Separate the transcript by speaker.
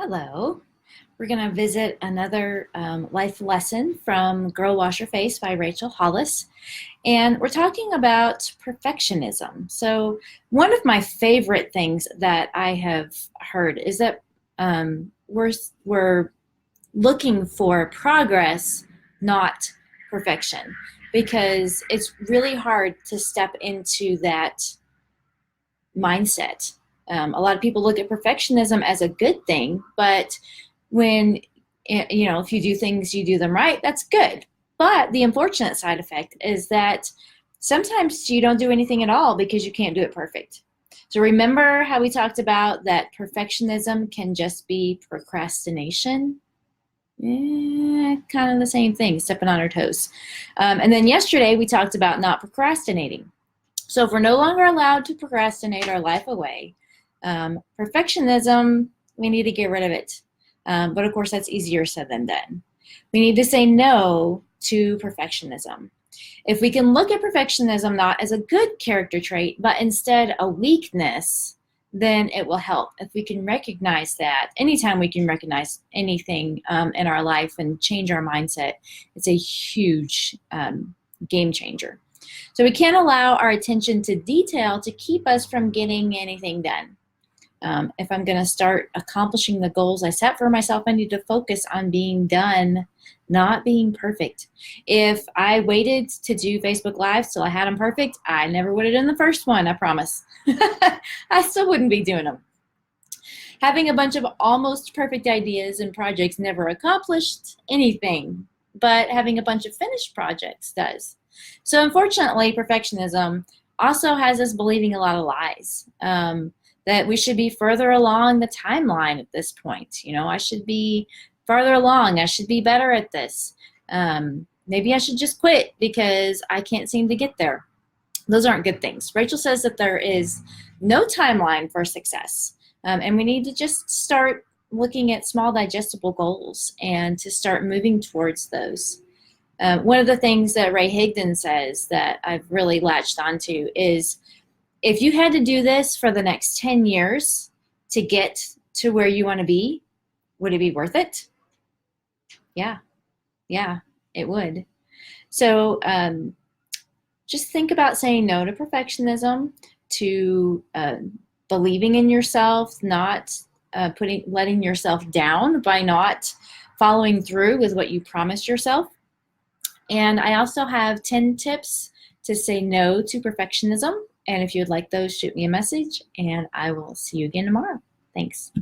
Speaker 1: Hello. We're going to visit another life lesson from Girl Wash Your Face by Rachel Hollis. And we're talking about perfectionism. So one of my favorite things that I have heard is that we're looking for progress, not perfection, because it's really hard to step into that mindset. A lot of people look at perfectionism as a good thing, but when, if you do things, you do them right, that's good. But the unfortunate side effect is that sometimes you don't do anything at all because you can't do it perfect. So remember how we talked about that perfectionism can just be procrastination? Kind of the same thing, stepping on our toes. And then yesterday we talked about not procrastinating. So if we're no longer allowed to procrastinate our life away, perfectionism, we need to get rid of it. But of course, that's easier said than done. We need to say no to perfectionism. If we can look at perfectionism not as a good character trait, but instead a weakness, then it will help. If we can recognize that, anytime we can recognize anything in our life and change our mindset, it's a huge game changer. So we can't allow our attention to detail to keep us from getting anything done. If I'm going to start accomplishing the goals I set for myself, I need to focus on being done, not being perfect. If I waited to do Facebook Lives till I had them perfect, I never would have done the first one, I promise. I still wouldn't be doing them. Having a bunch of almost perfect ideas and projects never accomplished anything, but having a bunch of finished projects does. So unfortunately, perfectionism also has us believing a lot of lies. That we should be further along the timeline at this point. I should be farther along. I should be better at this. Maybe I should just quit because I can't seem to get there. Those aren't good things. Rachel says that there is no timeline for success. And we need to just start looking at small digestible goals and to start moving towards those. One of the things that Ray Higdon says that I've really latched onto is, if you had to do this for the next 10 years to get to where you want to be, would it be worth it? Yeah, it would. So just think about saying no to perfectionism, to believing in yourself, not letting yourself down by not following through with what you promised yourself. And I also have 10 tips to say no to perfectionism. And if you would like those, shoot me a message, and I will see you again tomorrow. Thanks.